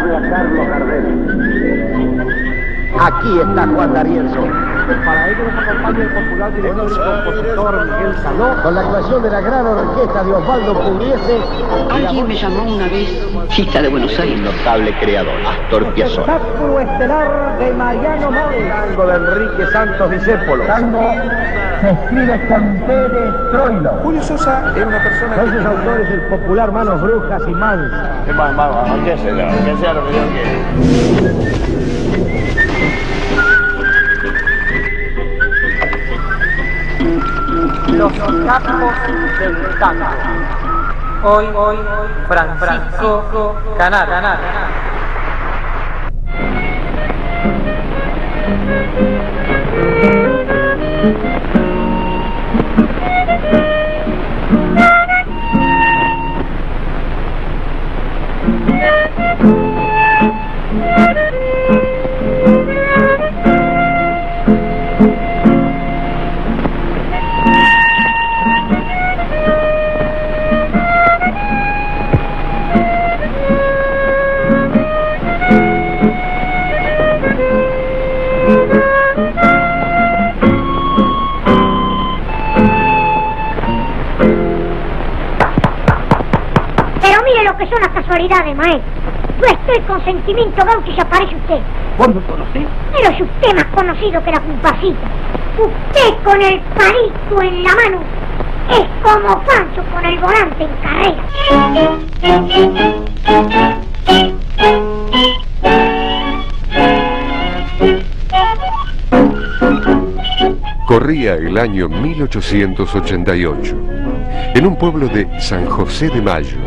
habla Carlos Gardel. Aquí está Juan D'Arienzo. Para ello nos acompaña el popular director y compositor Miguel Caló, Con la actuación de la gran orquesta de Osvaldo Pugliese. Alguien me llamó una vez Chita de Buenos Aires. Notable creador, Astor Piazzolla. espectáculo estelar de Mariano Mores. Tango de Enrique Santos Discépolo. Tango se escribe con P de Troilo. Julio Sosa era una persona Son sus autores el popular Manos Brujas y Mansa. Que sea lo que Dios quiera. Los capos del tango. Hoy, Francisco Canaro. Son las casualidades, maestro. Yo estoy con Sentimiento Gaucho y aparece usted. ¿Vos me conocés? Pero si usted es más conocido que la compasita. Usted con el palito en la mano es como Pancho con el volante en carrera. Corría el año 1888. En un pueblo de San José de Mayo,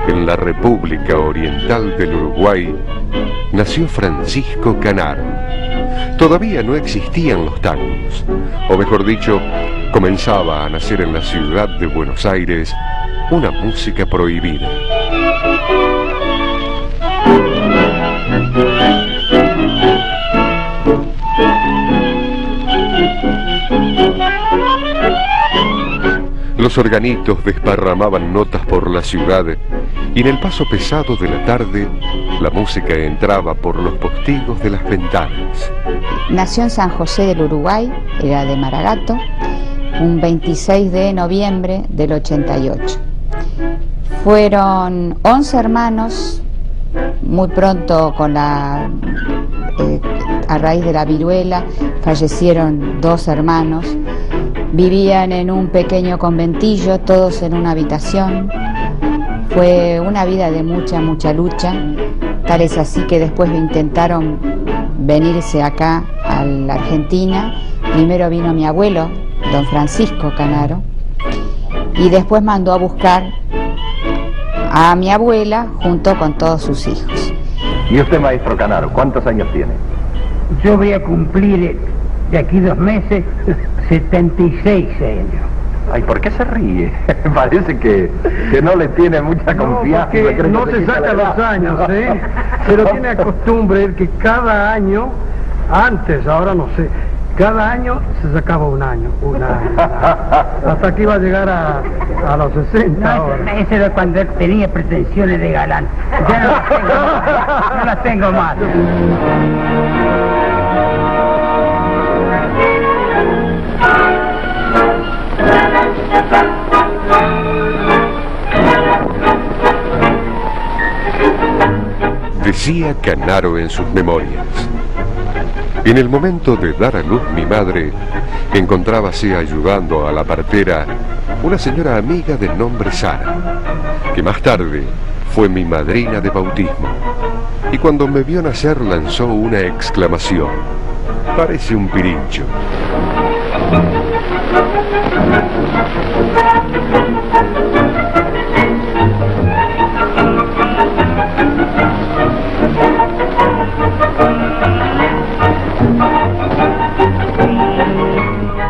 en la República Oriental del Uruguay, nació Francisco Canaro. Todavía no existían los tangos, o mejor dicho, comenzaba a nacer en la ciudad de Buenos Aires una música prohibida. Los organitos desparramaban notas por la ciudad y en el paso pesado de la tarde la música entraba por los postigos de las ventanas. Nació en San José del Uruguay, era de Maragato, un 26 de noviembre del 88. Fueron 11 hermanos, muy pronto a raíz de la viruela fallecieron 2 hermanos. Vivían en un pequeño conventillo, todos en una habitación. Fue una vida de mucha lucha, tal es así que después intentaron venirse acá a la Argentina. Primero vino mi abuelo, don Francisco Canaro, y después mandó a buscar a mi abuela junto con todos sus hijos. ¿Y usted, maestro Canaro, cuántos años tiene? Yo voy a cumplir de aquí 2 meses 76 años. Ay, ¿por qué se ríe? Parece que no le tiene mucha confianza. Porque no se saca los años, ¿eh? Pero tiene la costumbre que cada año, antes, ahora no sé, cada año se sacaba un año. Hasta que iba a llegar a los 60 ahora. Eso era cuando él tenía pretensiones de galán. Ya no las tengo más. Decía Canaro en sus memorias: en el momento de dar a luz mi madre, encontrábase ayudando a la partera una señora amiga de nombre Sara, que más tarde fue mi madrina de bautismo, y cuando me vio nacer lanzó una exclamación: parece un pirincho.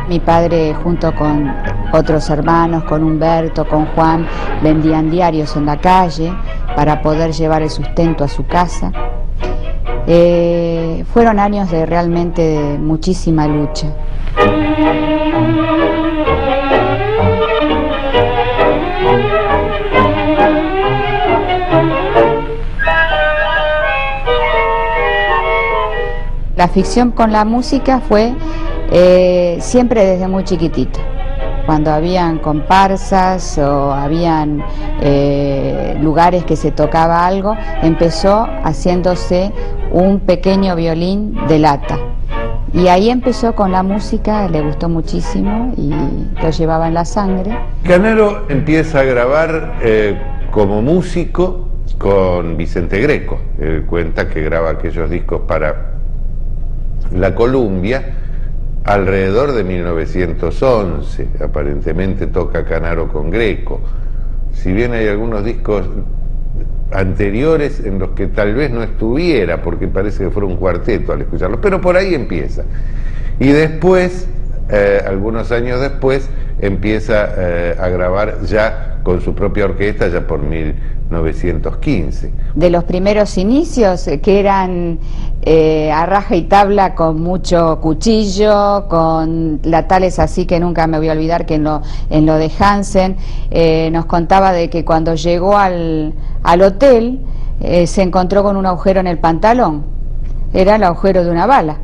Mi padre junto con otros hermanos, con Humberto, con Juan, vendían diarios en la calle para poder llevar el sustento a su casa. Fueron años de realmente muchísima lucha. La afición con la música fue siempre desde muy chiquitito. Cuando habían comparsas o habían lugares que se tocaba algo, empezó haciéndose un pequeño violín de lata. Y ahí empezó con la música, le gustó muchísimo y lo llevaba en la sangre. Canaro empieza a grabar como músico con Vicente Greco. Él cuenta que graba aquellos discos para la Columbia alrededor de 1911. Aparentemente toca Canaro con Greco. Si bien hay algunos discos anteriores en los que tal vez no estuviera, porque parece que fuera un cuarteto al escucharlo, pero por ahí empieza. Y después, algunos años después, empieza a grabar ya con su propia orquesta, ya por 1915. De los primeros inicios, que eran a raja y tabla, con mucho cuchillo, con la tal es así que nunca me voy a olvidar que en lo de Hansen nos contaba de que cuando llegó al hotel se encontró con un agujero en el pantalón. Era el agujero de una bala.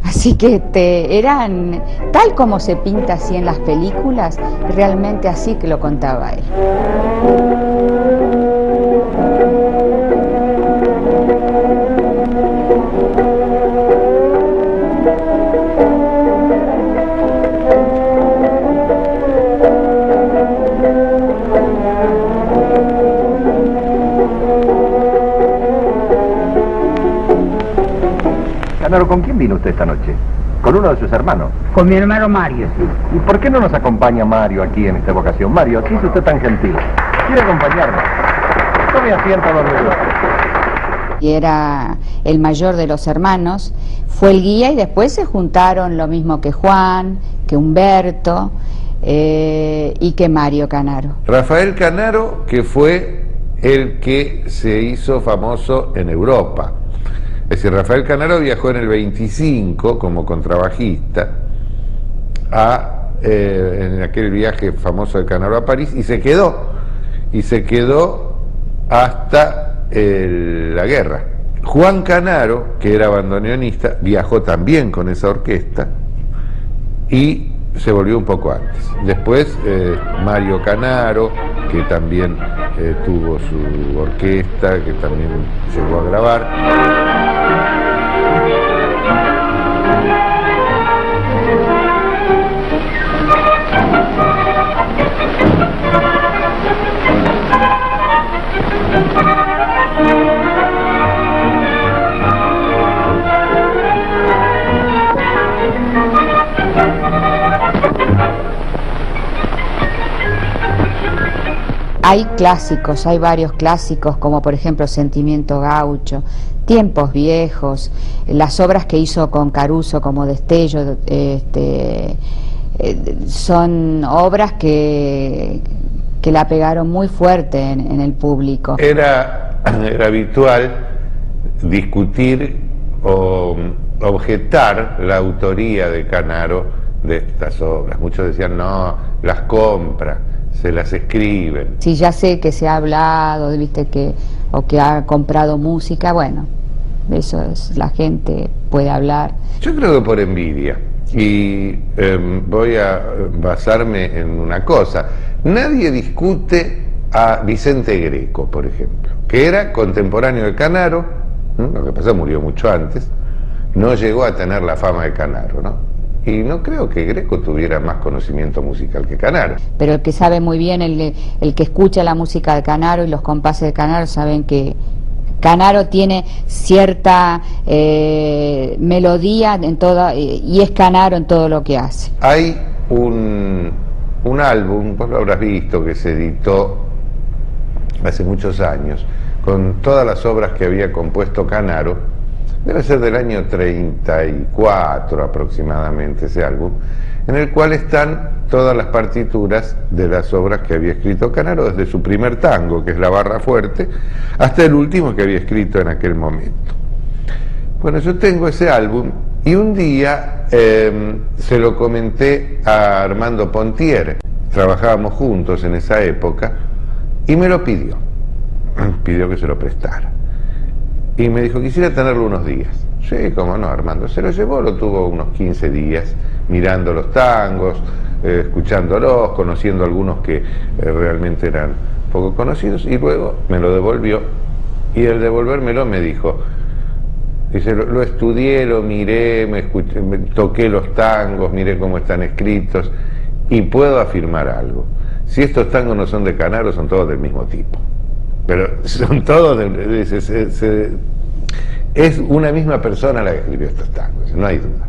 Así que eran tal como se pinta así en las películas, realmente así que lo contaba él. Canaro, ¿con quién vino usted esta noche? ¿Con uno de sus hermanos? Con mi hermano Mario, sí. ¿Y por qué no nos acompaña Mario aquí en esta ocasión? Mario, ¿qué es usted tan gentil? ¿Quiere acompañarnos? Tome asiento donde guste. Y era el mayor de los hermanos, fue el guía y después se juntaron lo mismo que Juan, que Humberto y que Mario Canaro. Rafael Canaro, que fue el que se hizo famoso en Europa. Es decir, Rafael Canaro viajó en el 25 como contrabajista en aquel viaje famoso de Canaro a París y se quedó hasta la guerra. Juan Canaro, que era bandoneonista, viajó también con esa orquesta y se volvió un poco antes. Después Mario Canaro, que también tuvo su orquesta, que también llegó a grabar. Hay clásicos, hay varios clásicos, como por ejemplo Sentimiento Gaucho, Tiempos Viejos, las obras que hizo con Caruso como Destello, son obras que la pegaron muy fuerte en el público. Era habitual discutir o objetar la autoría de Canaro de estas obras. Muchos decían, no, las compra, se las escriben. Sí, ya sé que se ha hablado, viste, que ha comprado música, bueno, eso es, la gente puede hablar. Yo creo que por envidia, y voy a basarme en una cosa. Nadie discute a Vicente Greco, por ejemplo, que era contemporáneo de Canaro, ¿no? Lo que pasa, murió mucho antes, no llegó a tener la fama de Canaro, ¿no? Y no creo que Greco tuviera más conocimiento musical que Canaro. Pero el que sabe muy bien, el que escucha la música de Canaro y los compases de Canaro, saben que Canaro tiene cierta melodía en toda, y es Canaro en todo lo que hace. Hay un álbum, vos lo habrás visto, que se editó hace muchos años, con todas las obras que había compuesto Canaro. Debe ser del año 34 aproximadamente ese álbum, en el cual están todas las partituras de las obras que había escrito Canaro, desde su primer tango, que es La Barra Fuerte, hasta el último que había escrito en aquel momento. Bueno, yo tengo ese álbum y un día se lo comenté a Armando Pontier, trabajábamos juntos en esa época, y me lo pidió que se lo prestara. Y me dijo, quisiera tenerlo unos días. Sí, cómo no, Armando. Se lo llevó, lo tuvo unos 15 días mirando los tangos, escuchándolos, conociendo algunos que realmente eran poco conocidos, y luego me lo devolvió, y al devolvérmelo me dijo, dice, lo estudié, lo miré, me toqué los tangos, miré cómo están escritos, y puedo afirmar algo. Si estos tangos no son de Canaro, son todos del mismo tipo. Pero son todos es una misma persona la que escribió estos tangos, no hay duda.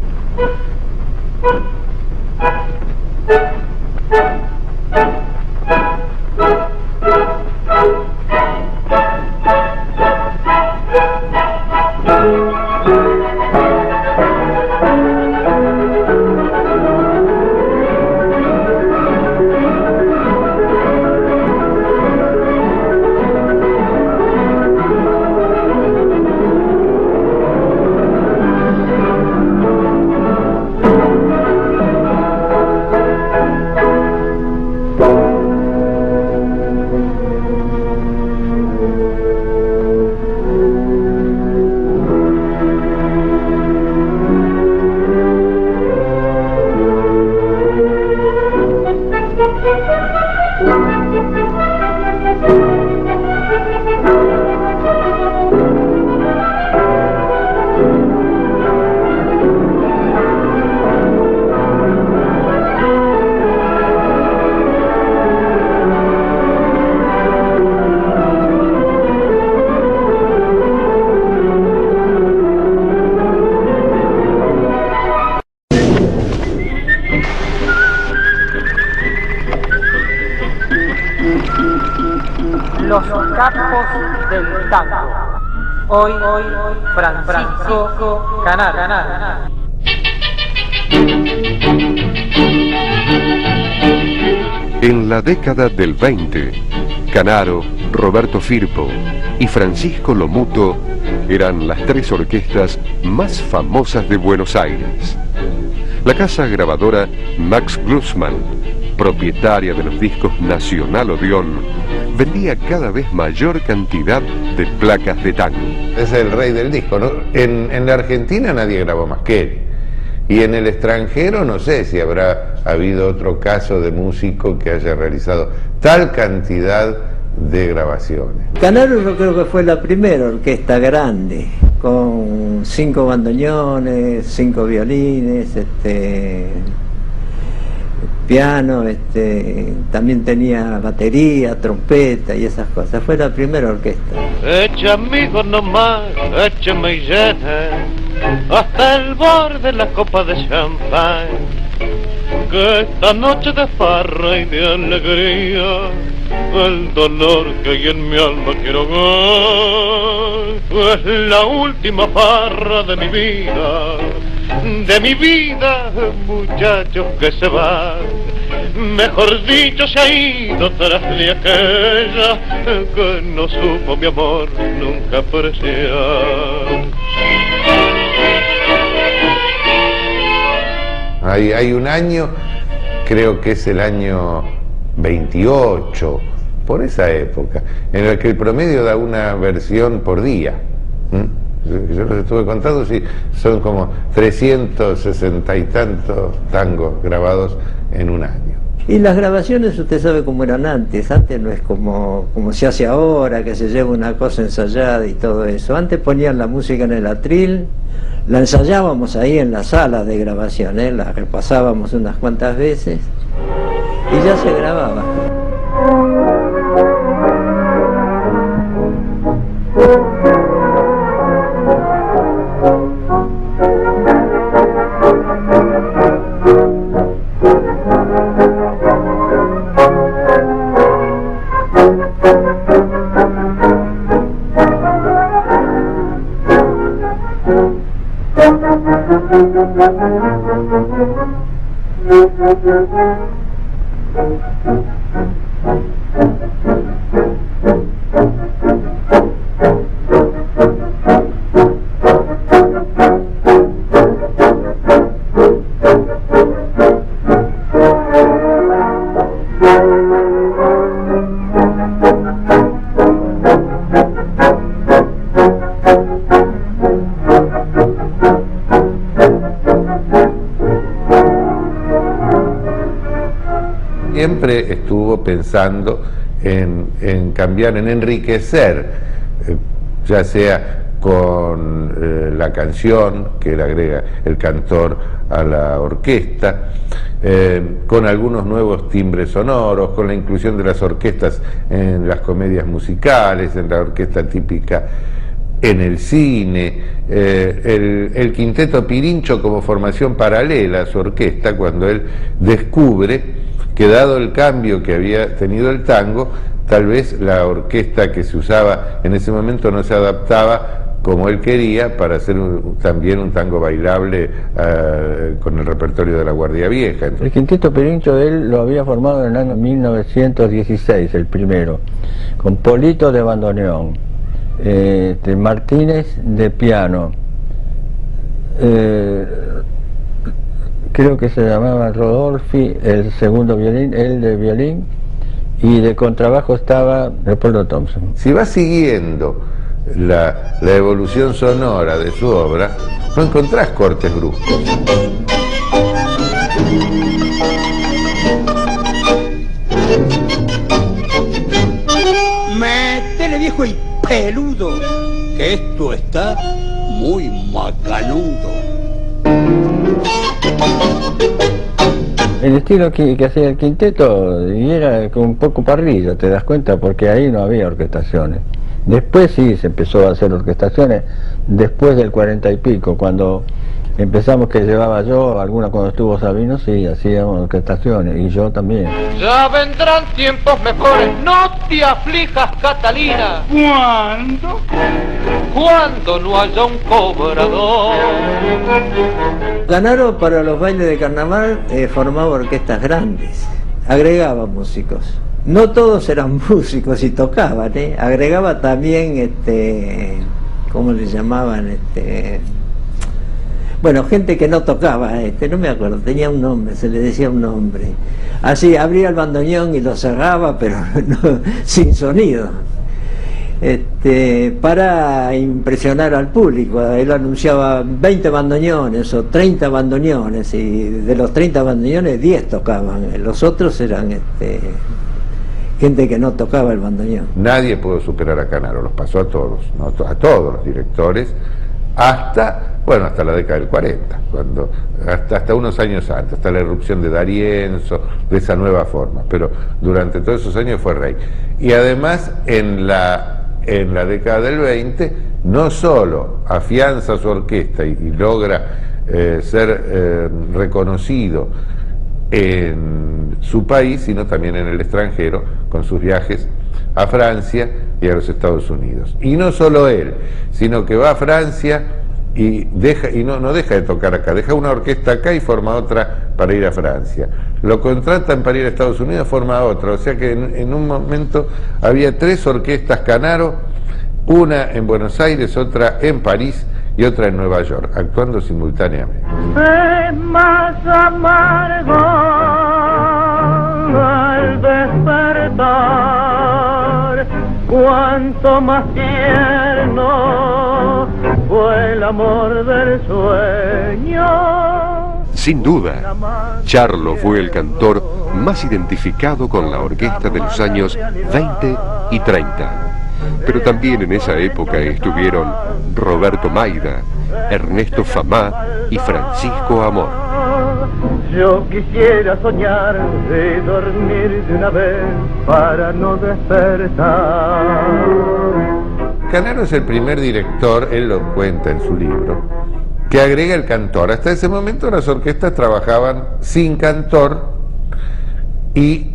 Los capos del tango. Hoy Francisco Canaro. En la década del 20, Canaro, Roberto Firpo y Francisco Lomuto eran las tres orquestas más famosas de Buenos Aires. La casa grabadora Max Glucksmann, propietaria de los discos Nacional Odeón, vendía cada vez mayor cantidad de placas de tango. Es el rey del disco, ¿no? En la Argentina nadie grabó más que él. Y en el extranjero no sé si habrá habido otro caso de músico que haya realizado tal cantidad de grabaciones. Canaro yo creo que fue la primera orquesta grande, con 5 bandoneones, 5 violines, piano, también tenía batería, trompeta y esas cosas. Fue la primera orquesta. Echa amigos nomás, échame y llena hasta el borde de la copa de champán, que esta noche de farra y de alegría el dolor que hay en mi alma quiero ver. Es la última farra de mi vida, muchachos que se van, mejor dicho se ha ido tras de aquella que no supo mi amor nunca apreciar. Hay un año, creo que es el año 28, por esa época, en el que el promedio da una versión por día. Yo los estuve contando, sí, son como 360 y tantos tangos grabados en un año. Y las grabaciones usted sabe cómo eran antes no es como se hace ahora, que se lleva una cosa ensayada y todo eso. Antes ponían la música en el atril, la ensayábamos ahí en la sala de grabación, la repasábamos unas cuantas veces y ya se grababa. Siempre estuvo pensando en cambiar, en enriquecer, ya sea con la canción que le agrega el cantor a la orquesta, con algunos nuevos timbres sonoros, con la inclusión de las orquestas en las comedias musicales, en la orquesta típica en el cine, el quinteto Pirincho como formación paralela a su orquesta, cuando él descubre que dado el cambio que había tenido el tango, tal vez la orquesta que se usaba en ese momento no se adaptaba como él quería para hacer también un tango bailable con el repertorio de la Guardia Vieja. El quinteto Pirincho él lo había formado en el año 1916, el primero, con Polito de bandoneón, Martínez de piano, creo que se llamaba Rodolfi, el segundo violín, él de violín, y de contrabajo estaba Leopoldo Thompson. Si vas siguiendo la evolución sonora de su obra, no encontrás cortes bruscos. Métele, viejo y peludo, que esto está muy macanudo. El estilo que hacía el quinteto y era un poco parrilla, te das cuenta, porque ahí no había orquestaciones. Después sí se empezó a hacer orquestaciones, después del 40 y pico, cuando empezamos, que llevaba yo, alguna cuando estuvo Sabino, sí, hacíamos orquestaciones, y yo también. Ya vendrán tiempos mejores, no te aflijas, Catalina. ¿Cuándo? Cuando no haya un cobrador. Canaro para los bailes de carnaval formaba orquestas grandes, agregaba músicos. No todos eran músicos y tocaban, agregaba también, ¿cómo le llamaban? Bueno, gente que no tocaba, no me acuerdo, tenía un nombre, se le decía un nombre. Así, abría el bandoneón y lo cerraba, pero no, sin sonido. Para impresionar al público. Él anunciaba 20 bandoneones o 30 bandoneones, y de los 30 bandoneones 10 tocaban, los otros eran gente que no tocaba el bandoneón. Nadie pudo superar a Canaro, los pasó a todos, ¿no? A todos los directores, hasta la década del 40, cuando, hasta unos años antes, hasta la irrupción de D'Arienzo, de esa nueva forma, pero durante todos esos años fue rey. Y además en la década del 20 no solo afianza su orquesta y logra ser reconocido en su país, sino también en el extranjero, con sus viajes a Francia y a los Estados Unidos. Y no solo él, sino que va a Francia y no deja de tocar acá, deja una orquesta acá y forma otra para ir a Francia. Lo contratan para ir a Estados Unidos, forma otra, o sea que en un momento había 3 orquestas Canaro, una en Buenos Aires, otra en París y otra en Nueva York, actuando simultáneamente. Es más amargo al despertar, cuanto más tierno fue el amor del sueño. Sin duda, Charlo fue el cantor más identificado con la orquesta de los años 20 y 30. Pero también en esa época estuvieron Roberto Maida, Ernesto Famá y Francisco Amor. Yo quisiera soñar de dormir de una vez para no despertar. Canaro es el primer director, él lo cuenta en su libro, que agrega el cantor. Hasta ese momento las orquestas trabajaban sin cantor y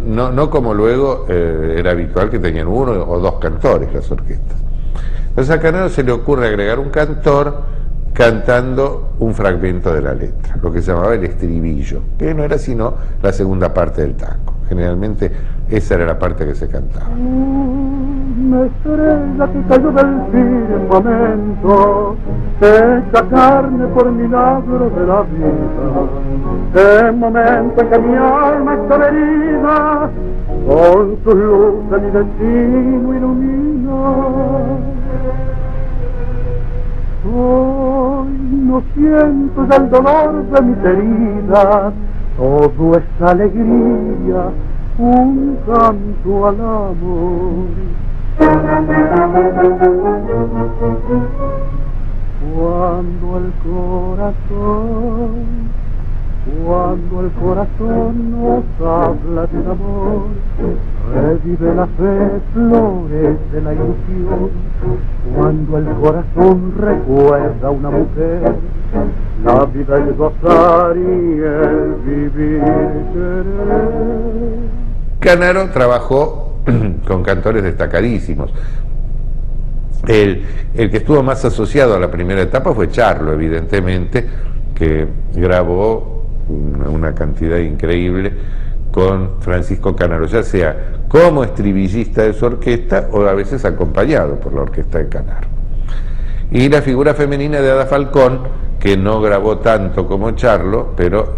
no como luego era habitual que tenían 1 o 2 cantores las orquestas. Entonces a Canaro se le ocurre agregar un cantor cantando un fragmento de la letra, lo que se llamaba el estribillo, que no era sino la segunda parte del tango. Generalmente esa era la parte que se cantaba. Una estrella que cayó del firmamento, hecha carne por milagro de la vida. El momento en que mi alma está herida, con su luz mi destino ilumina. Hoy no siento ya el dolor de mis heridas, todo es alegría, un canto al amor. Cuando el corazón nos habla de amor, revive la fe, florece la ilusión. Cuando el corazón recuerda a una mujer, la vida es gozar y el vivir querer. Canaro trabajó con cantores destacadísimos. El que estuvo más asociado a la primera etapa fue Charlo, evidentemente, que grabó una cantidad increíble con Francisco Canaro, ya sea como estribillista de su orquesta o a veces acompañado por la orquesta de Canaro. Y la figura femenina de Ada Falcón, que no grabó tanto como Charlo, pero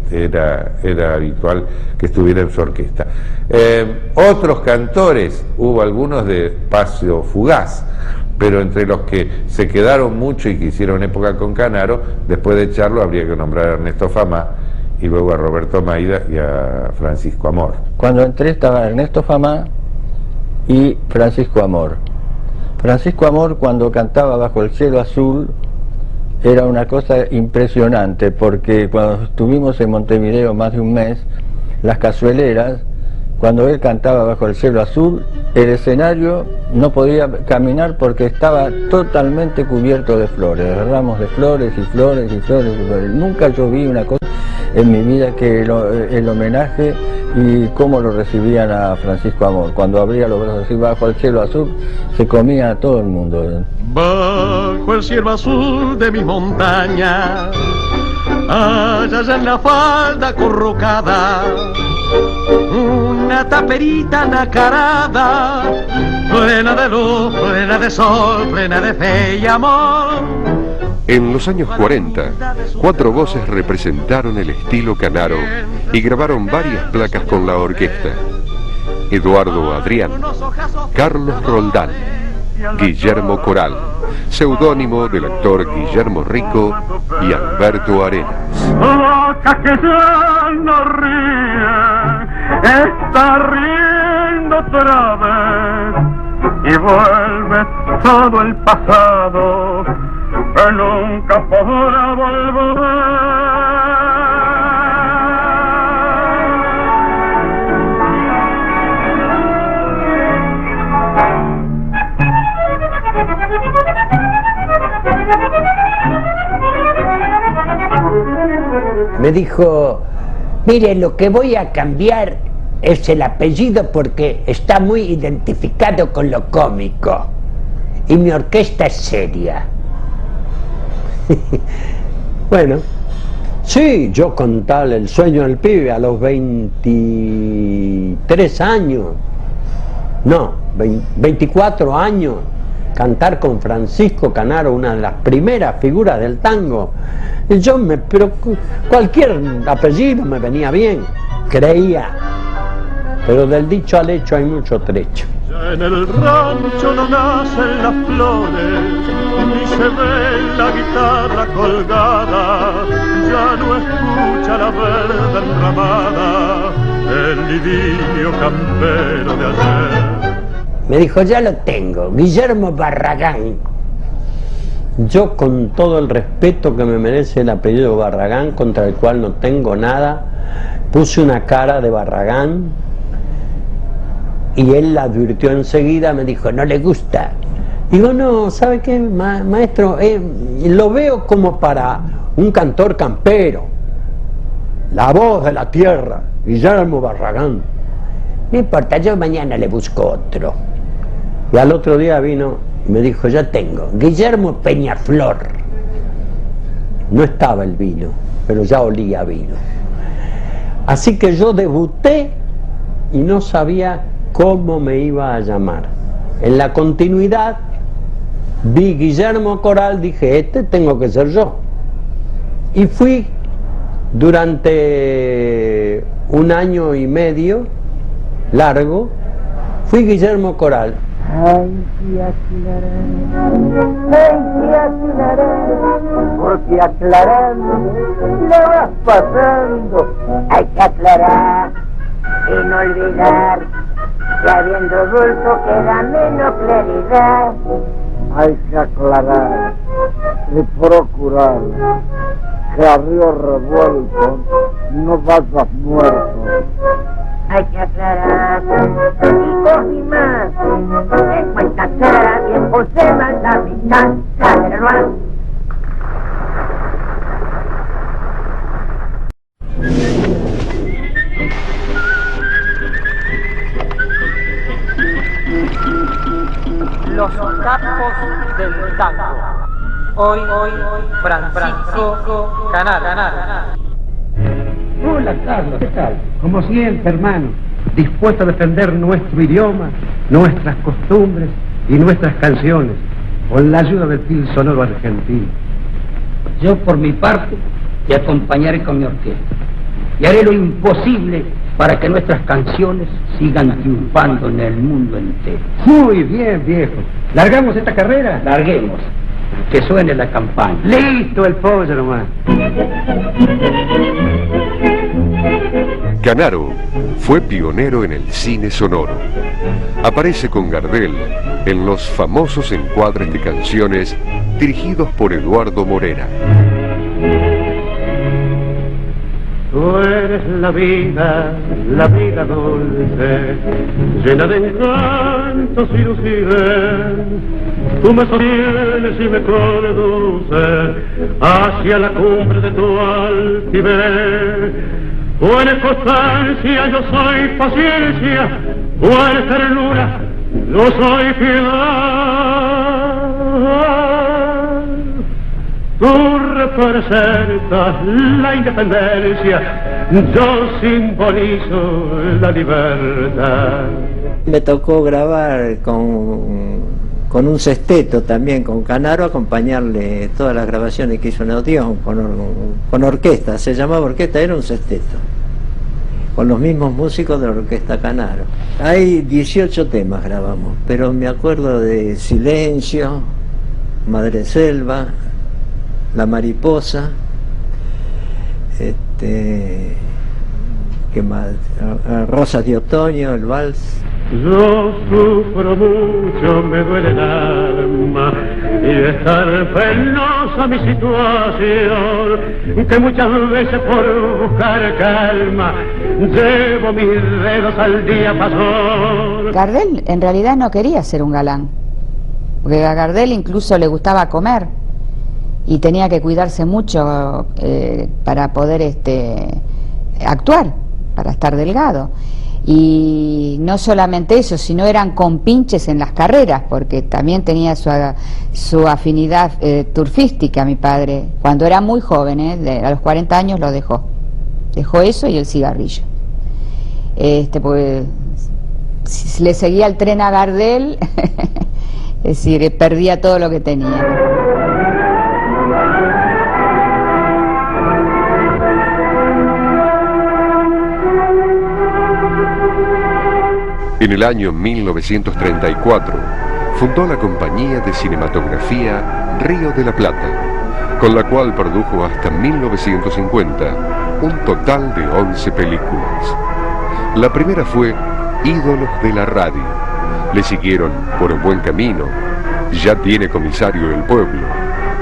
era habitual que estuviera en su orquesta. Otros cantores, hubo algunos de espacio fugaz, pero entre los que se quedaron mucho y que hicieron época con Canaro, después de Charlo habría que nombrar a Ernesto Famá, y luego a Roberto Maida y a Francisco Amor. Cuando entré estaba Ernesto Famá y Francisco Amor. Francisco Amor, cuando cantaba Bajo el cielo azul, era una cosa impresionante, porque cuando estuvimos en Montevideo más de un mes, las cazueleras, cuando él cantaba Bajo el cielo azul, el escenario no podía caminar porque estaba totalmente cubierto de flores, ramos de flores y flores y flores y flores. Nunca yo vi una cosa en mi vida que el homenaje y cómo lo recibían a Francisco Amor. Cuando abría los brazos así Bajo el cielo azul, se comía a todo el mundo. Bajo el cielo azul de mi montaña, allá en la falda acurrucada, una taperita nacarada, plena de luz, plena de sol, plena de fe y amor. En los años 40, 4 voces representaron el estilo Canaro y grabaron varias placas con la orquesta. Eduardo Adrián, Carlos Roldán, Guillermo Coral, seudónimo del actor Guillermo Rico, y Alberto Arenas. Boca que ya no ríe, está riendo otra vez, y vuelve todo el pasado que nunca podrá volver. Me dijo, mire, lo que voy a cambiar es el apellido porque está muy identificado con lo cómico y mi orquesta es seria. Bueno, sí, yo con tal El sueño del pibe a los 23 años, no, 24 años, cantar con Francisco Canaro, una de las primeras figuras del tango. Y yo pero cualquier apellido me venía bien, creía, pero del dicho al hecho hay mucho trecho. Ya en el rancho no nacen las flores, ni se ve la guitarra colgada, ya no escucha la verde enramada, el idilio campero de ayer. Me dijo, ya lo tengo, Guillermo Barragán. Yo, con todo el respeto que me merece el apellido Barragán, contra el cual no tengo nada, puse una cara de Barragán y él la advirtió enseguida, me dijo, no le gusta. Digo, no, ¿sabe qué, maestro? Lo veo como para un cantor campero, la voz de la tierra, Guillermo Barragán. No importa, yo mañana le busco otro. Y al otro día vino y me dijo, ya tengo, Guillermo Peñaflor. No estaba el vino, pero ya olía vino. Así que yo debuté y no sabía cómo me iba a llamar. En la continuidad vi Guillermo Coral, dije, este tengo que ser yo. Y fui durante un año y medio largo, fui Guillermo Coral. Hay que aclarar, porque aclarando le vas pasando. Hay que aclarar y no olvidar que habiendo bulto queda menos claridad. Hay que aclarar y procurar que a río revuelto no vayas muerto. Hay que aclarar y coge más. En cuenta clara, tiempo se va la mitad. Aclarar. Los capos del tango. Hoy, Francisco Canaro. Hola, Carlos, ¿qué tal? Como siempre, hermano, dispuesto a defender nuestro idioma, nuestras costumbres y nuestras canciones, con la ayuda del fil sonoro argentino. Yo, por mi parte, te acompañaré con mi orquesta y haré lo imposible para que nuestras canciones sigan triunfando en el mundo entero. Muy bien, viejo. ¿Largamos esta carrera? Larguemos. Que suene la campaña. Listo el pollo nomás. Canaro fue pionero en el cine sonoro. Aparece con Gardel en los famosos encuadres de canciones dirigidos por Eduardo Morera. Tú eres la vida dulce, llena de encantos y lucidez. Tú me sostienes y me conduces hacia la cumbre de tu altivez. Tú eres constancia, yo soy paciencia. Tú eres ternura, yo soy piedad. Tú representas la independencia, yo simbolizo la libertad. Me tocó grabar con un sexteto también, con Canaro, acompañarle todas las grabaciones que hizo en Odeón, con orquesta, se llamaba orquesta, era un sexteto, con los mismos músicos de la orquesta Canaro. Hay 18 temas grabamos, pero me acuerdo de Silencio, Madre Selva, La Mariposa, ¿qué más? Rosas de Otoño, el vals. Yo sufro mucho, me duele el alma y es tan penosa mi situación que muchas veces por buscar calma llevo mis dedos al diapasón. Gardel en realidad no quería ser un galán, porque a Gardel incluso le gustaba comer y tenía que cuidarse mucho para poder actuar, para estar delgado. Y no solamente eso, sino eran compinches en las carreras, porque también tenía su afinidad turfística mi padre. Cuando era muy joven, a los 40 años lo dejó. Dejó eso y el cigarrillo. Pues le seguía el tren a Gardel, es decir, perdía todo lo que tenía. En el año 1934 fundó la compañía de cinematografía Río de la Plata, con la cual produjo hasta 1950 un total de 11 películas. La primera fue Ídolos de la Radio. Le siguieron Por Buen Camino, Ya tiene comisario el pueblo,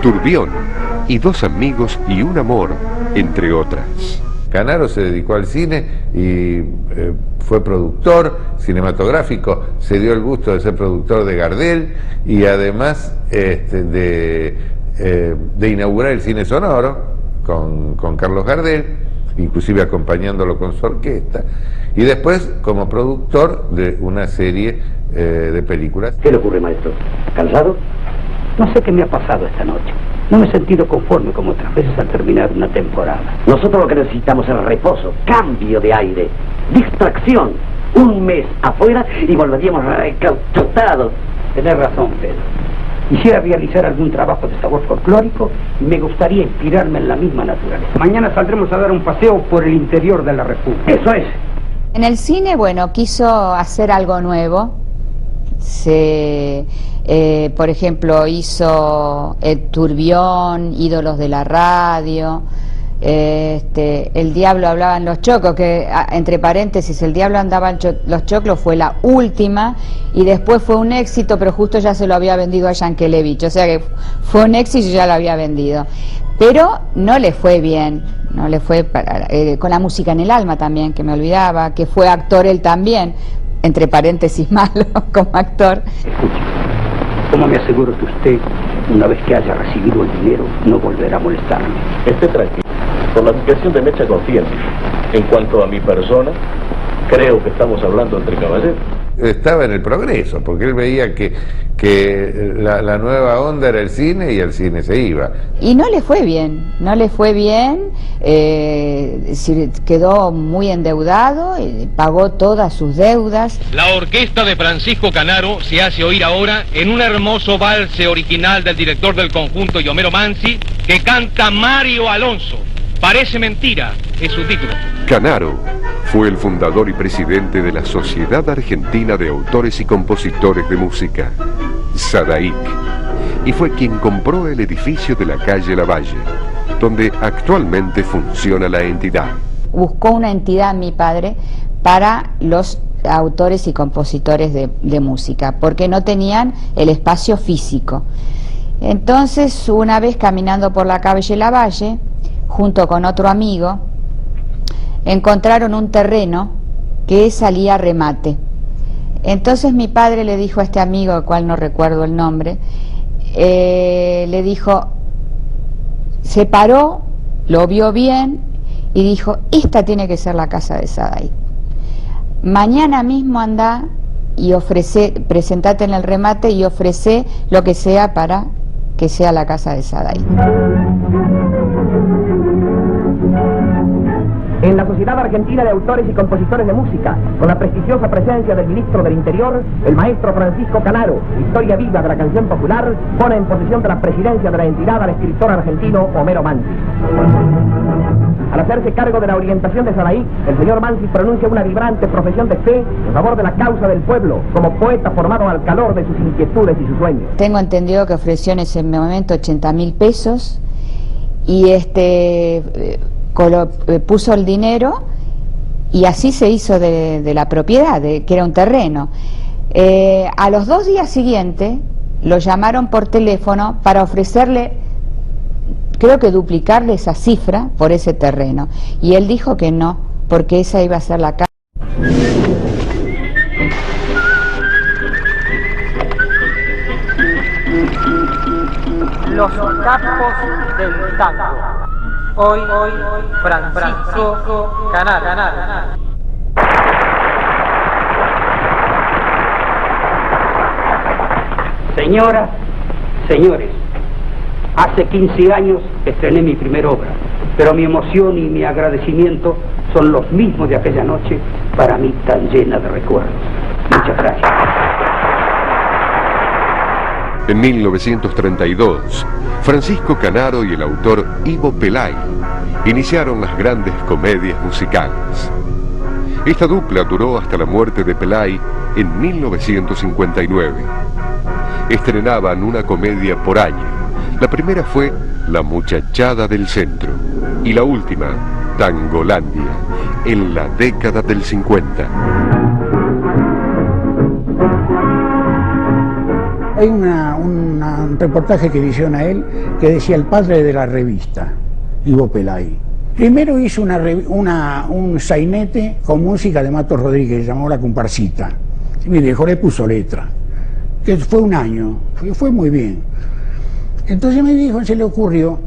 Turbión y Dos amigos y un amor, entre otras. Canaro se dedicó al cine y fue productor cinematográfico, se dio el gusto de ser productor de Gardel y además de inaugurar el cine sonoro con Carlos Gardel, inclusive acompañándolo con su orquesta, y después como productor de una serie de películas. ¿Qué le ocurre, maestro? ¿Cansado? No sé qué me ha pasado esta noche. No me he sentido conforme como otras veces al terminar una temporada. Nosotros lo que necesitamos es reposo, cambio de aire, distracción. Un mes afuera y volveríamos recauchutados. Tenés razón, Pedro. Quisiera realizar algún trabajo de sabor folclórico y me gustaría inspirarme en la misma naturaleza. Mañana saldremos a dar un paseo por el interior de la República. Eso es. En el cine, bueno, quiso hacer algo nuevo, Por ejemplo, hizo El Turbión, Ídolos de la Radio, El Diablo hablaba en los choclos, que entre paréntesis, El Diablo andaba en los choclos fue la última y después fue un éxito, pero justo ya se lo había vendido a Yankelevich, o sea que fue un éxito y ya lo había vendido, pero no le fue bien, no le fue con La música en el alma también, que me olvidaba, que fue actor él también, entre paréntesis malo como actor. Escuche, ¿cómo me aseguro que usted, una vez que haya recibido el dinero, no volverá a molestarme? Esté tranquilo. Por la situación de Mecha confía en mí. En cuanto a mi persona, creo que estamos hablando entre caballeros. Estaba en el progreso, porque él veía que la nueva onda era el cine y el cine se iba. Y no le fue bien, quedó muy endeudado, pagó todas sus deudas. La orquesta de Francisco Canaro se hace oír ahora en un hermoso valse original del director del conjunto Homero Manzi, que canta Mario Alonso. Parece mentira, es su título. Canaro fue el fundador y presidente de la Sociedad Argentina de Autores y Compositores de Música, SADAIC, y fue quien compró el edificio de la calle Lavalle, donde actualmente funciona la entidad. Buscó una entidad, mi padre, para los autores y compositores de música, porque no tenían el espacio físico. Entonces, una vez caminando por la calle Lavalle, junto con otro amigo, encontraron un terreno que salía a remate. Entonces mi padre le dijo a este amigo, del cual no recuerdo el nombre, le dijo, se paró, lo vio bien y dijo, esta tiene que ser la casa de SADAIC. Mañana mismo anda y presentate en el remate y ofrece lo que sea para que sea la casa de SADAIC. En la Sociedad Argentina de Autores y Compositores de Música, con la prestigiosa presencia del ministro del Interior, el maestro Francisco Canaro, historia viva de la canción popular, pone en posesión de la presidencia de la entidad al escritor argentino Homero Manzi. Al hacerse cargo de la orientación de SADAIC, el señor Manzi pronuncia una vibrante profesión de fe en favor de la causa del pueblo, como poeta formado al calor de sus inquietudes y sus sueños. Tengo entendido que ofreció en ese momento 80.000 pesos y puso el dinero y así se hizo de la propiedad, que era un terreno. A los 2 días siguientes lo llamaron por teléfono para ofrecerle, creo que duplicarle esa cifra por ese terreno, y él dijo que no, porque esa iba a ser la casa. Los capos del tango. Hoy, Francisco Canaro. Señoras, señores, hace 15 años estrené mi primera obra, pero mi emoción y mi agradecimiento son los mismos de aquella noche, para mí tan llena de recuerdos. Muchas gracias. En 1932, Francisco Canaro y el autor Ivo Pelay iniciaron las grandes comedias musicales. Esta dupla duró hasta la muerte de Pelay en 1959. Estrenaban una comedia por año. La primera fue La Muchachada del Centro y la última, Tangolandia, en la década del 50. Hay un reportaje que le hicieron a él que decía el padre de la revista, Ivo Pelay. Primero hizo un sainete con música de Mato Rodríguez, llamó La Comparsita. Y mi viejo le puso letra, que fue un año, fue muy bien. Entonces mi viejo se le ocurrió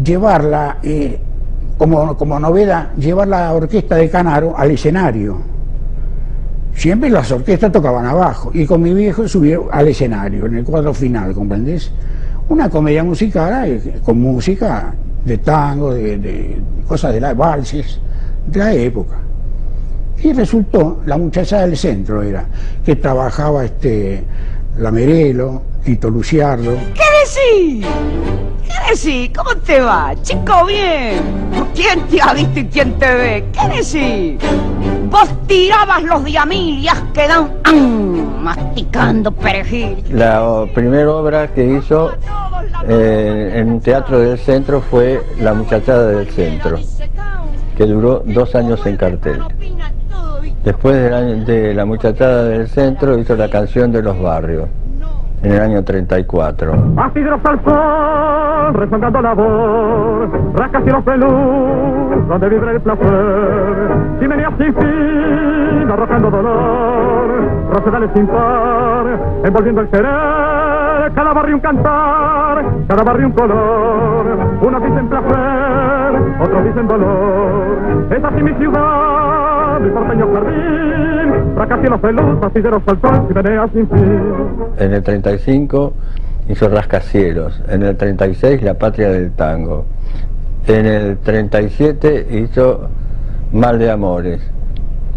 llevarla, como novedad, llevar la orquesta de Canaro al escenario. Siempre las orquestas tocaban abajo, y con mi viejo subió al escenario, en el cuadro final, ¿comprendés? Una comedia musical, con música de tango, de cosas de las valses, de la época. Y resultó, La Muchachada del Centro era, que trabajaba la Merelo, Tito Luciardo. ¿Qué decís? ¿Qué decís? ¿Cómo te va? Chico, bien. ¿Quién te ha visto y quién te ve? ¿Qué decís? Vos tirabas los diamilias que dan masticando perejil. La primera obra que hizo en un teatro del centro fue La muchachada del centro, que duró 2 años en cartel. Después de La muchachada del centro hizo La canción de los barrios, en el año 34. Astilleros al sol, rezongando la voz, rascacielos de luz, donde vibra el placer, chimeneas sin fin, arrojando dolor, rosedales sin par, envolviendo el querer, cada barrio un cantar, cada barrio un color, unos dicen placer, otros dicen dolor, es así mi ciudad, mi porteño jardín, rascacielos de luz, astilleros al sol, chimeneas sin fin. En el 35 hizo Rascacielos, en el 36 La patria del tango, en el 37 hizo Mal de amores,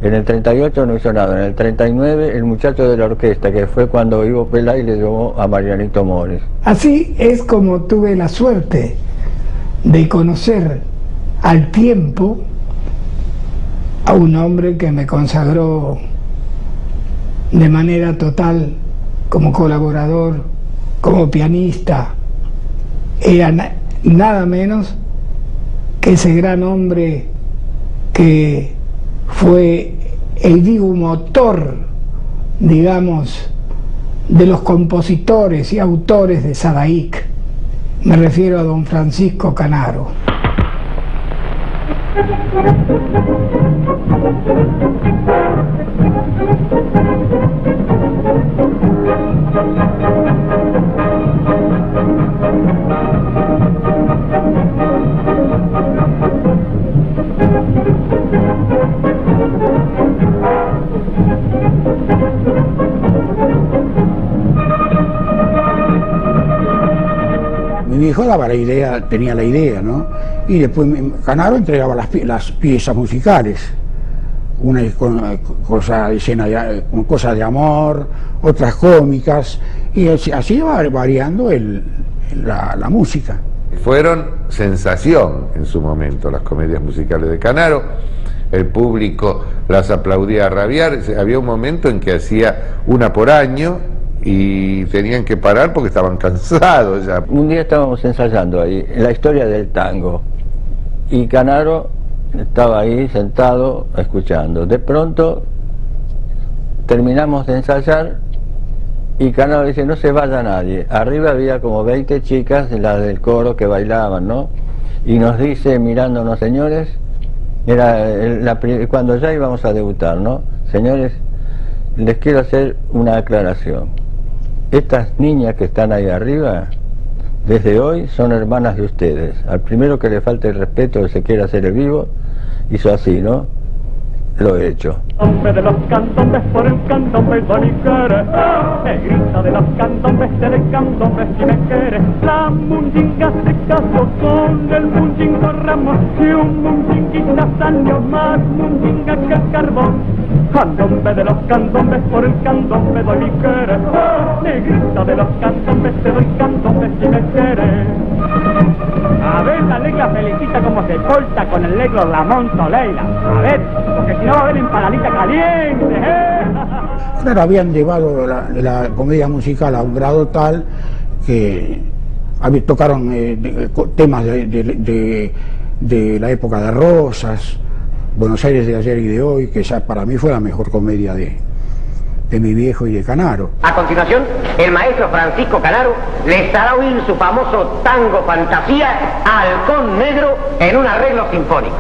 en el 38 no hizo nada, en el 39 El muchacho de la orquesta, que fue cuando Ivo Pelay le llevó a Marianito Mores. Así es como tuve la suerte de conocer al tiempo a un hombre que me consagró de manera total como colaborador, como pianista. Era nada menos que ese gran hombre que fue el vivo motor, digamos, de los compositores y autores de Sadaic. Me refiero a don Francisco Canaro. Mi viejo daba la idea, tenía la idea, ¿no? Y después Canaro entregaba las piezas musicales, una con cosas de amor, otras cómicas, y así va variando la música. Fueron sensación en su momento las comedias musicales de Canaro, el público las aplaudía a rabiar, había un momento en que hacía una por año y tenían que parar porque estaban cansados ya. Un día estábamos ensayando ahí, en la historia del tango, y Canaro estaba ahí sentado escuchando. De pronto terminamos de ensayar y Canaro dice: no se vaya nadie. Arriba había como 20 chicas, las del coro, que bailaban, ¿no? Y nos dice, mirándonos: señores, era cuando ya íbamos a debutar, ¿no? Señores, les quiero hacer una aclaración. Estas niñas que están ahí arriba, desde hoy son hermanas de ustedes. Al primero que le falte el respeto, que se quiera hacer el vivo, hizo así, ¿no? Lo he hecho. Hombre de los candombes por el candombe doniquere, negrita de los candombes del candombe si me quiere. La munginga se casó con el mungingo Ramos y un munginguita salió más munginga que el carbón. Candombe de los candombes por el candombe doniquere, negrita de los candombes te doy candombe si me quiere. A ver la negra felicita como se porta con el negro Ramón Toleira. A ver, porque si no va a haber empanadita caliente, Claro, habían llevado la comedia musical a un grado tal que tocaron temas de la época de Rosas, Buenos Aires de ayer y de hoy, que ya para mí fue la mejor comedia de mi viejo y de Canaro. A continuación, el maestro Francisco Canaro les hará oír su famoso tango fantasía Halcón Negro en un arreglo sinfónico.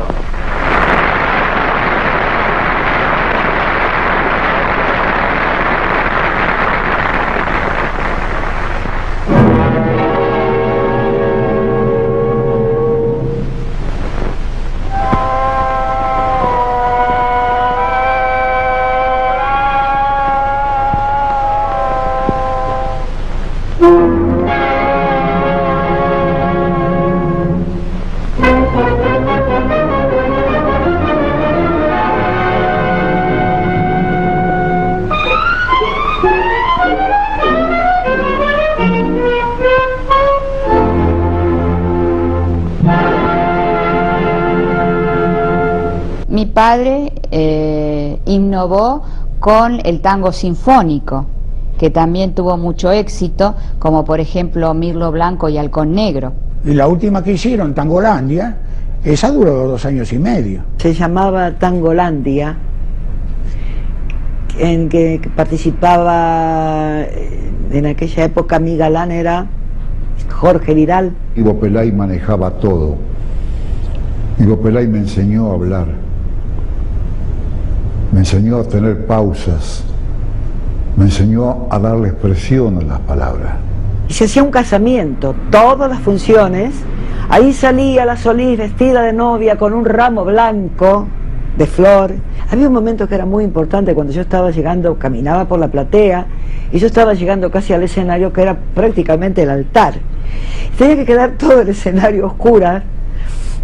Mi padre innovó con el tango sinfónico. que también tuvo mucho éxito, como por ejemplo Mirlo Blanco y Halcón Negro. Y la última que hicieron, Tangolandia, esa duró 2 años y medio. Se llamaba Tangolandia, en que participaba en aquella época mi galán era Jorge Liral. Ivo Pelay manejaba todo. Ivo Pelay me enseñó a hablar, me enseñó a tener pausas, me enseñó a darle expresión a las palabras. Y se hacía un casamiento, todas las funciones, ahí salía la Solís vestida de novia con un ramo blanco de flor. Había un momento que era muy importante cuando yo estaba llegando, caminaba por la platea y yo estaba llegando casi al escenario, que era prácticamente el altar. Tenía que quedar todo el escenario oscura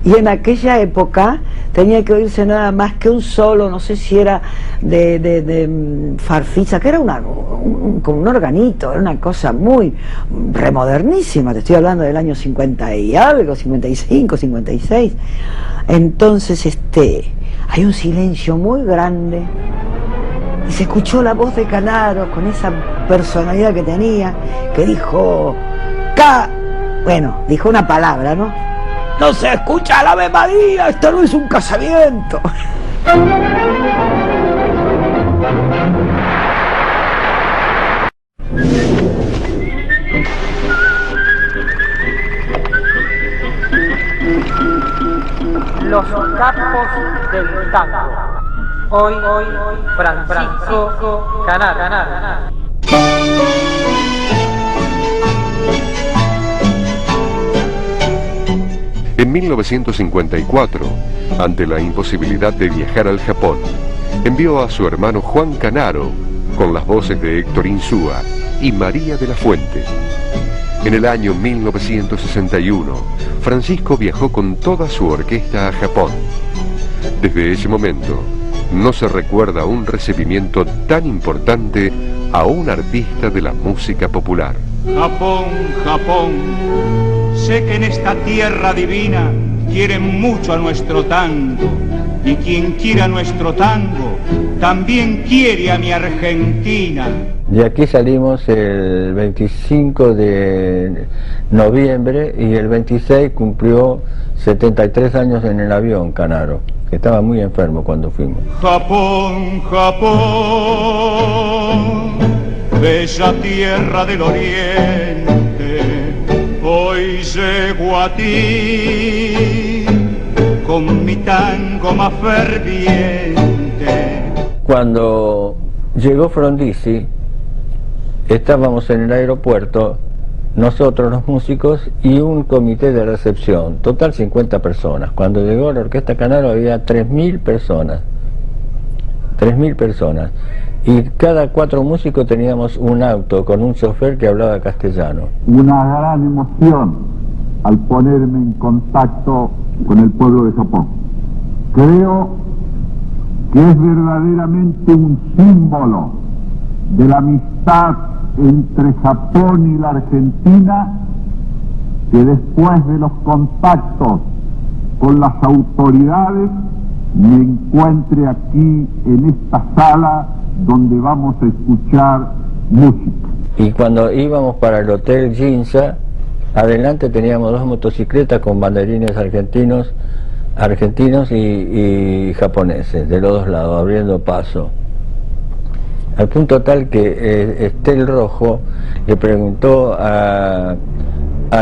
y en aquella época tenía que oírse nada más que un solo, no sé si era de farfisa, que era como un organito, era una cosa muy remodernísima, te estoy hablando del año 50 y algo, 55, 56. Entonces hay un silencio muy grande y se escuchó la voz de Canaro con esa personalidad que tenía, que dijo bueno, dijo una palabra, ¿no? No se escucha el Ave María, esto no es un casamiento. Los capos del tango. Hoy, Francisco Canaro. En 1954, ante la imposibilidad de viajar al Japón, envió a su hermano Juan Canaro, con las voces de Héctor Insúa y María de la Fuente. En el año 1961, Francisco viajó con toda su orquesta a Japón. Desde ese momento, no se recuerda un recibimiento tan importante a un artista de la música popular. Japón, Japón. Sé que en esta tierra divina quieren mucho a nuestro tango, y quien quiera nuestro tango también quiere a mi Argentina. De aquí salimos el 25 de noviembre y el 26 cumplió 73 años en el avión, Canaro, que estaba muy enfermo cuando fuimos. Japón, Japón, bella tierra del oriente, hoy llego a ti con mi tango más ferviente. Cuando llegó Frondizi, estábamos en el aeropuerto, nosotros los músicos y un comité de recepción, total 50 personas. Cuando llegó la Orquesta Canaro había 3.000 personas, 3.000 personas. Y cada 4 músicos teníamos un auto con un chofer que hablaba castellano. Una gran emoción al ponerme en contacto con el pueblo de Japón. Creo que es verdaderamente un símbolo de la amistad entre Japón y la Argentina, que después de los contactos con las autoridades me encuentre aquí en esta sala donde vamos a escuchar música. Y cuando íbamos para el Hotel Ginza, adelante teníamos 2 motocicletas con banderines argentinos y japoneses, de los 2 lados, abriendo paso. Al punto tal que Estel Rojo le preguntó al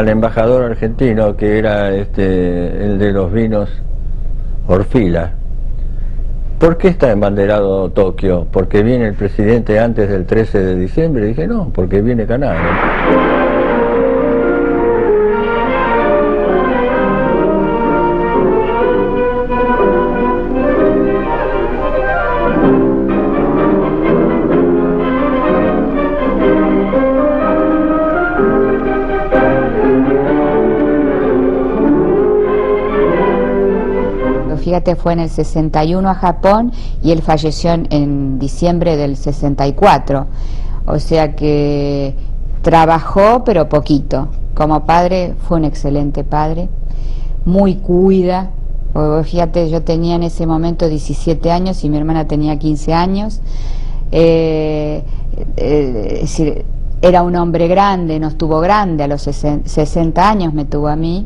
embajador argentino, que era el de los vinos Orfila, ¿por qué está embanderado Tokio? ¿Porque viene el presidente antes del 13 de diciembre? Y dije, no, porque viene Canaro. Fíjate, fue en el 61 a Japón y él falleció en diciembre del 64. O sea que trabajó, pero poquito. Como padre, fue un excelente padre, muy cuida. Fíjate, yo tenía en ese momento 17 años y mi hermana tenía 15 años. es decir, era un hombre grande, nos tuvo grande, a los 60 años me tuvo a mí,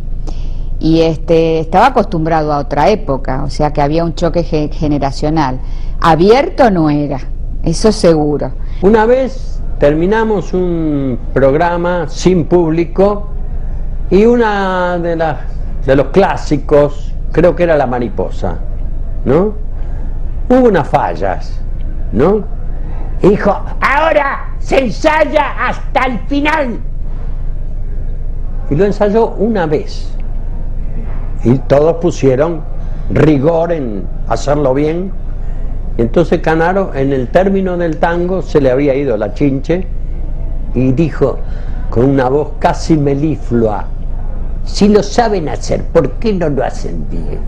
y estaba acostumbrado a otra época, o sea que había un choque generacional. Abierto no era, eso seguro. Una vez terminamos un programa sin público y una de los clásicos, creo que era La Mariposa, ¿no? Hubo unas fallas, ¿no? Y dijo, ahora se ensaya hasta el final. Y lo ensayó una vez. Y todos pusieron rigor en hacerlo bien. Y entonces Canaro, en el término del tango, se le había ido la chinche y dijo con una voz casi meliflua, si lo saben hacer, ¿por qué no lo hacen bien?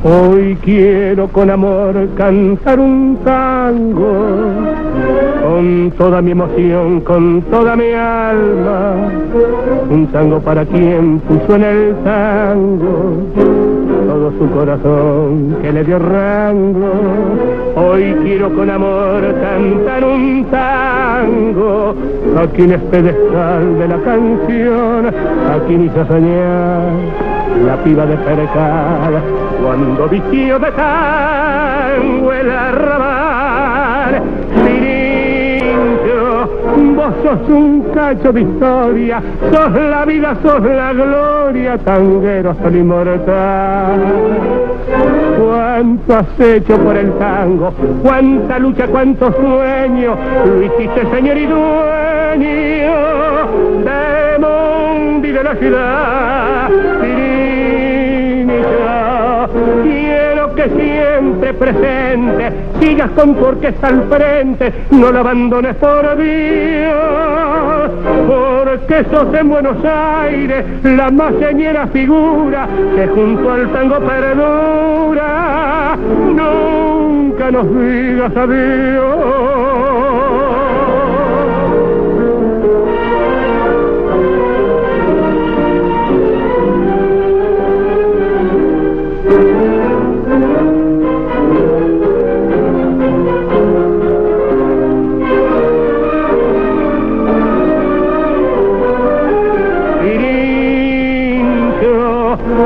Hoy quiero con amor cantar un tango, con toda mi emoción, con toda mi alma, un tango para quien puso en el tango todo su corazón que le dio rango. Hoy quiero con amor cantar un tango, a quien es pedestal de la canción, a quien hizo soñar la piba de Percal, cuando vistió de tango el arrabal. Pirincho, vos sos un cacho de historia, sos la vida, sos la gloria, tanguero, sol inmortal. Cuánto has hecho por el tango, cuánta lucha, cuánto sueño, lo hiciste señor y dueño de mundo y de la ciudad. Pirincha, quiero que siempre presente sigas con tu orquesta al frente, no la abandones por Dios, porque sos en Buenos Aires la más señera figura que junto al tango perdura. Nunca nos digas adiós.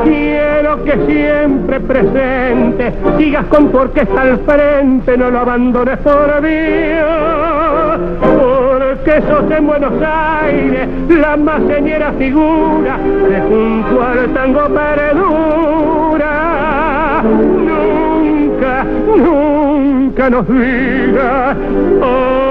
Quiero que siempre presente sigas con tu orquesta al frente, no lo abandones por Dios, porque sos en Buenos Aires la más señera figura que junto al tango perdura. Nunca, nunca nos digas adiós.